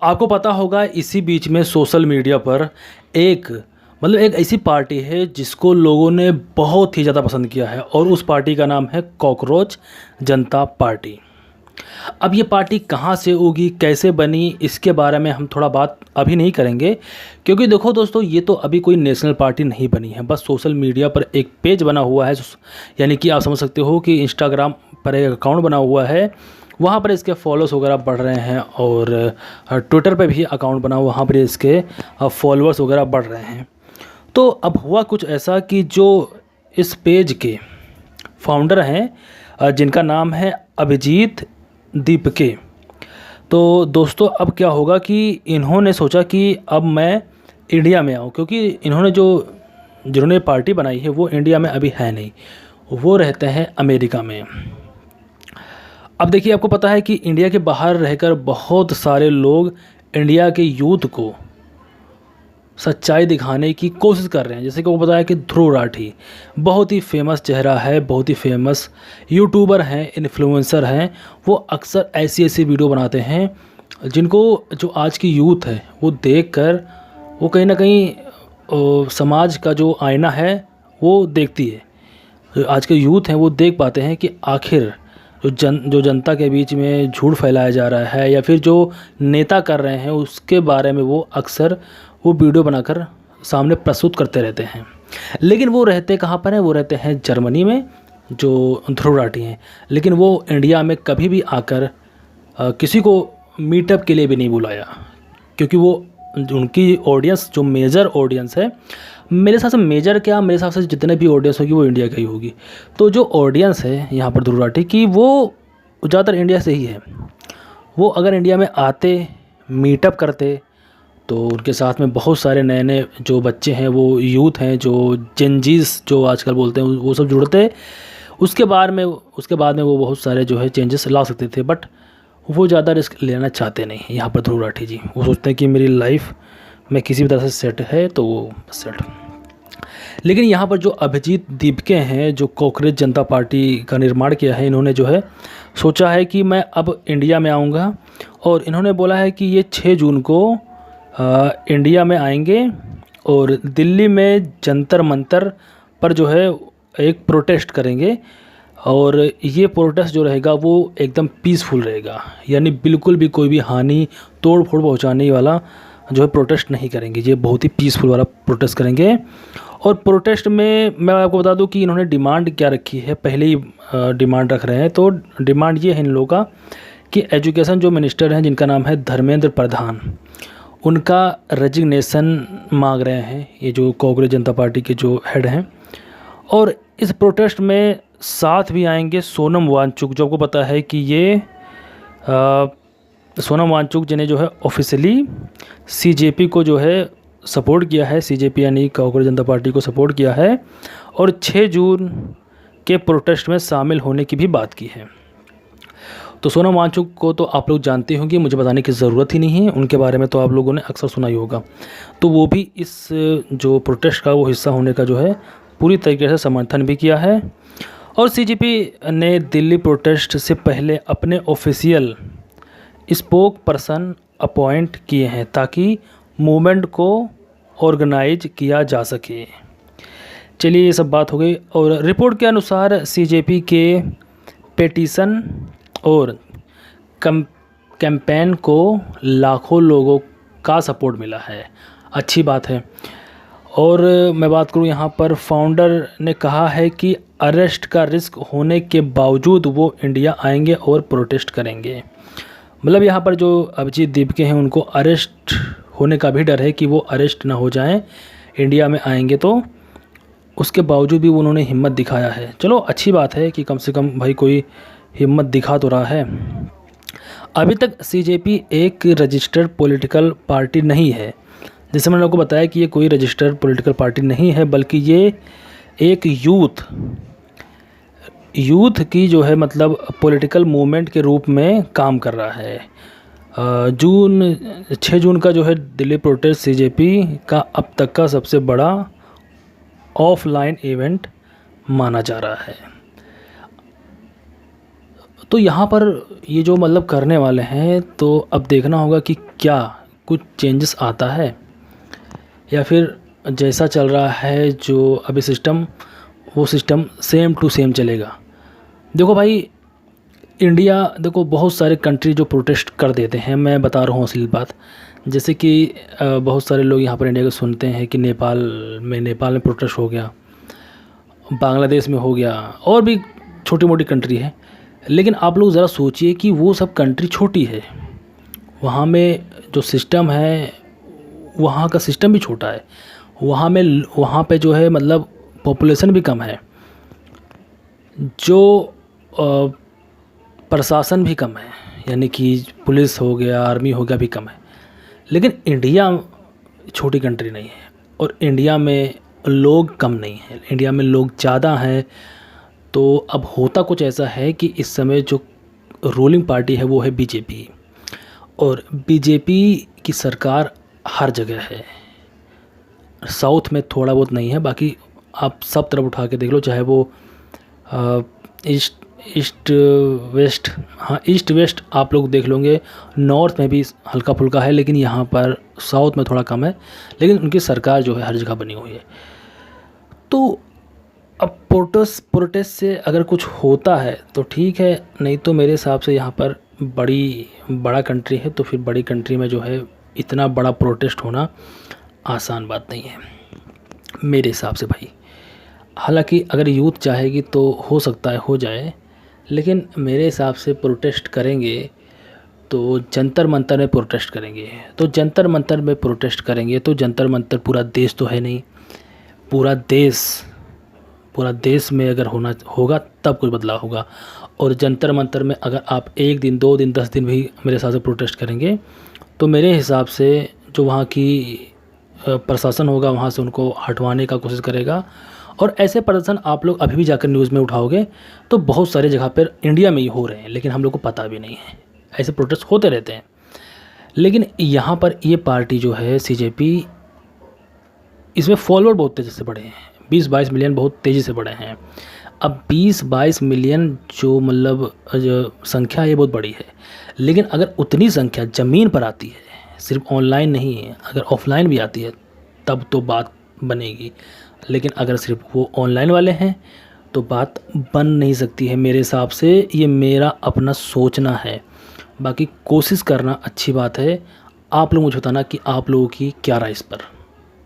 आपको पता होगा इसी बीच में सोशल मीडिया पर एक ऐसी पार्टी है जिसको लोगों ने बहुत ही ज़्यादा पसंद किया है और उस पार्टी का नाम है कॉकरोच जनता पार्टी। अब ये पार्टी कहाँ से उगी, कैसे बनी, इसके बारे में हम थोड़ा बात अभी नहीं करेंगे, क्योंकि देखो दोस्तों, ये तो अभी कोई नेशनल पार्टी नहीं बनी है, बस सोशल मीडिया पर एक पेज बना हुआ है। यानी कि आप समझ सकते हो कि इंस्टाग्राम पर एक अकाउंट बना हुआ है, वहाँ पर इसके फॉलोअर्स वगैरह बढ़ रहे हैं, और ट्विटर पे भी अकाउंट बना हुआ, वहाँ पर इसके फॉलोअर्स वगैरह बढ़ रहे हैं। तो अब हुआ कुछ ऐसा कि जो इस पेज के फाउंडर हैं, जिनका नाम है अभिजीत दीपके, तो दोस्तों अब क्या होगा कि इन्होंने सोचा कि अब मैं इंडिया में आऊँ, क्योंकि जिन्होंने पार्टी बनाई है वो इंडिया में अभी है नहीं, वो रहते हैं अमेरिका में। अब देखिए, आपको पता है कि इंडिया के बाहर रहकर बहुत सारे लोग इंडिया के यूथ को सच्चाई दिखाने की कोशिश कर रहे हैं। जैसे कि वो बताया कि ध्रुव राठी बहुत ही फेमस चेहरा है, बहुत ही फेमस यूट्यूबर हैं, इन्फ्लुएंसर हैं। वो अक्सर ऐसी ऐसी वीडियो बनाते हैं जिनको जो आज की यूथ है वो देखकर वो कहीं ना कहीं समाज का जो आईना है वो देखती है। जो आज के यूथ हैं वो देख पाते हैं कि आखिर जो जनता के बीच में झूठ फैलाया जा रहा है या फिर जो नेता कर रहे हैं उसके बारे में वो अक्सर वो वीडियो बनाकर सामने प्रस्तुत करते रहते हैं। लेकिन वो रहते कहाँ पर हैं? वो रहते हैं जर्मनी में, जो ध्रुव राठी हैं। लेकिन वो इंडिया में कभी भी आकर किसी को मीटअप के लिए भी नहीं बुलाया, क्योंकि वो उनकी ऑडियंस जो मेजर ऑडियंस है, मेरे हिसाब से मेजर क्या, मेरे हिसाब से जितने भी ऑडियंस होगी वो इंडिया की ही होगी। तो जो ऑडियंस है यहाँ पर ध्रुव राठी की, वो ज़्यादातर इंडिया से ही है। वो अगर इंडिया में आते, मीटअप करते, तो उनके साथ में बहुत सारे नए नए जो बच्चे हैं, वो यूथ हैं, जो जेनजीज जो आजकल बोलते हैं, वो सब जुड़ते। उसके बाद में वो बहुत सारे जो है चेंजेस ला सकते थे, बट वो ज़्यादा रिस्क लेना चाहते नहीं यहाँ पर ध्रुव राठी जी। वो सोचते हैं कि मेरी लाइफ में किसी भी तरह से सेट है तो वो सेट। लेकिन यहाँ पर जो अभिजीत दीपके हैं, जो कॉकरोच जनता पार्टी का निर्माण किया है, इन्होंने जो है सोचा है कि मैं अब इंडिया में आऊँगा, और इन्होंने बोला है कि ये 6 जून को इंडिया में आएंगे और दिल्ली में जंतर मंतर पर जो है एक प्रोटेस्ट करेंगे। और ये प्रोटेस्ट जो रहेगा वो एकदम पीसफुल रहेगा, यानी बिल्कुल भी कोई भी हानि, तोड़ फोड़ पहुँचाने वाला जो है प्रोटेस्ट नहीं करेंगे। ये बहुत ही पीसफुल वाला प्रोटेस्ट करेंगे। और प्रोटेस्ट में मैं आपको बता दूं कि इन्होंने डिमांड क्या रखी है, पहले ही डिमांड रख रहे हैं। तो डिमांड ये है इन लोगों का कि एजुकेशन जो मिनिस्टर हैं, जिनका नाम है धर्मेंद्र प्रधान, उनका रेजिग्नेशन मांग रहे हैं, ये जो कॉकरोच जनता पार्टी के जो हेड हैं। और इस प्रोटेस्ट में साथ भी आएंगे सोनम वांगचुक, जो आपको पता है कि ये सोनम वांगचुक जिन्हें जो है ऑफिशियली सीजेपी को जो है सपोर्ट किया है, सीजेपी यानी कॉकरोच जनता पार्टी को सपोर्ट किया है, और 6 जून के प्रोटेस्ट में शामिल होने की भी बात की है। तो सोनम वांगचुक को तो आप लोग जानते होंगे, मुझे बताने की ज़रूरत ही नहीं है, उनके बारे में तो आप लोगों ने अक्सर सुना ही होगा। तो वो भी इस जो प्रोटेस्ट का वो हिस्सा होने का जो है पूरी तरीके से समर्थन भी किया है। और सीजेपी ने दिल्ली प्रोटेस्ट से पहले अपने ऑफिशियल स्पोक पर्सन अपॉइंट किए हैं ताकि मूवमेंट को ऑर्गेनाइज किया जा सके। चलिए, ये सब बात हो गई। और रिपोर्ट के अनुसार सीजेपी के पेटिशन और कैंपेन को लाखों लोगों का सपोर्ट मिला है, अच्छी बात है। और मैं बात करूँ यहाँ पर, फाउंडर ने कहा है कि अरेस्ट का रिस्क होने के बावजूद वो इंडिया आएंगे और प्रोटेस्ट करेंगे। मतलब यहाँ पर जो अभिजीत दीपके हैं, उनको अरेस्ट होने का भी डर है कि वो अरेस्ट ना हो जाएं, इंडिया में आएंगे तो। उसके बावजूद भी उन्होंने हिम्मत दिखाया है। चलो, अच्छी बात है कि कम से कम भाई कोई हिम्मत दिखा तो रहा है। अभी तक सीजेपी एक रजिस्टर्ड पॉलिटिकल पार्टी नहीं है। जैसे मैंने आपको बताया कि ये कोई रजिस्टर्ड पॉलिटिकल पार्टी नहीं है, बल्कि ये एक यूथ की जो है मतलब पॉलिटिकल मूवमेंट के रूप में काम कर रहा है। 6 जून का जो है दिल्ली प्रोटेस्ट सीजेपी का अब तक का सबसे बड़ा ऑफलाइन इवेंट माना जा रहा है। तो यहाँ पर ये जो मतलब करने वाले हैं, तो अब देखना होगा कि क्या कुछ चेंजेस आता है या फिर जैसा चल रहा है जो अभी सिस्टम, वो सिस्टम सेम टू सेम चलेगा। देखो भाई, इंडिया, देखो बहुत सारे कंट्री जो प्रोटेस्ट कर देते हैं, मैं बता रहा हूँ असली बात। जैसे कि बहुत सारे लोग यहाँ पर इंडिया को सुनते हैं कि नेपाल में प्रोटेस्ट हो गया, बांग्लादेश में हो गया, और भी छोटी मोटी कंट्री है। लेकिन आप लोग ज़रा सोचिए कि वो सब कंट्री छोटी है, वहाँ में जो सिस्टम है, वहाँ का सिस्टम भी छोटा है, वहाँ पे जो है मतलब पॉपुलेशन भी कम है, जो प्रशासन भी कम है, यानी कि पुलिस हो गया, आर्मी हो गया, भी कम है। लेकिन इंडिया छोटी कंट्री नहीं है, और इंडिया में लोग कम नहीं हैं, इंडिया में लोग ज़्यादा हैं। तो अब होता कुछ ऐसा है कि इस समय जो रूलिंग पार्टी है वो है बीजेपी, और बीजेपी की सरकार हर जगह है। साउथ में थोड़ा बहुत नहीं है, बाकी आप सब तरफ उठा के देख लो, चाहे वो ईस्ट वेस्ट, हाँ ईस्ट वेस्ट आप लोग देख लोगे। नॉर्थ में भी हल्का फुल्का है, लेकिन यहाँ पर साउथ में थोड़ा कम है, लेकिन उनकी सरकार जो है हर जगह बनी हुई है। तो अब प्रोटेस्ट से अगर कुछ होता है तो ठीक है, नहीं तो मेरे हिसाब से यहाँ पर बड़ा कंट्री है, तो फिर बड़ी कंट्री में जो है इतना बड़ा प्रोटेस्ट होना आसान बात नहीं है मेरे हिसाब से भाई। हालांकि अगर यूथ चाहेगी तो हो सकता है हो जाए, लेकिन मेरे हिसाब से प्रोटेस्ट करेंगे तो जंतर मंतर में प्रोटेस्ट करेंगे। तो जंतर मंतर में प्रोटेस्ट करेंगे तो जंतर मंतर पूरा देश तो है नहीं, पूरा देश में अगर होगा तब कुछ बदलाव होगा। और जंतर मंतर में अगर आप 1 दिन 2 दिन 10 दिन भी मेरे हिसाब से प्रोटेस्ट करेंगे तो मेरे हिसाब से जो वहाँ की प्रशासन होगा वहाँ से उनको हटवाने का कोशिश करेगा। और ऐसे प्रदर्शन आप लोग अभी भी जाकर न्यूज़ में उठाओगे तो बहुत सारी जगह पर इंडिया में ही हो रहे हैं, लेकिन हम लोग को पता भी नहीं है। ऐसे प्रोटेस्ट होते रहते हैं, लेकिन यहाँ पर ये पार्टी जो है सीजेपी, इसमें फॉलोअर बहुत तेज़ी से बढ़े हैं, 20-22 मिलियन बहुत तेज़ी से बढ़े हैं। अब 20-22 मिलियन जो मतलब जो संख्या है ये बहुत बड़ी है, लेकिन अगर उतनी संख्या ज़मीन पर आती है, सिर्फ ऑनलाइन नहीं है, अगर ऑफलाइन भी आती है तब तो बात बनेगी। लेकिन अगर सिर्फ वो ऑनलाइन वाले हैं तो बात बन नहीं सकती है मेरे हिसाब से। ये मेरा अपना सोचना है, बाकी कोशिश करना अच्छी बात है। आप लोग मुझे बताना कि आप लोगों की क्या राय इस पर।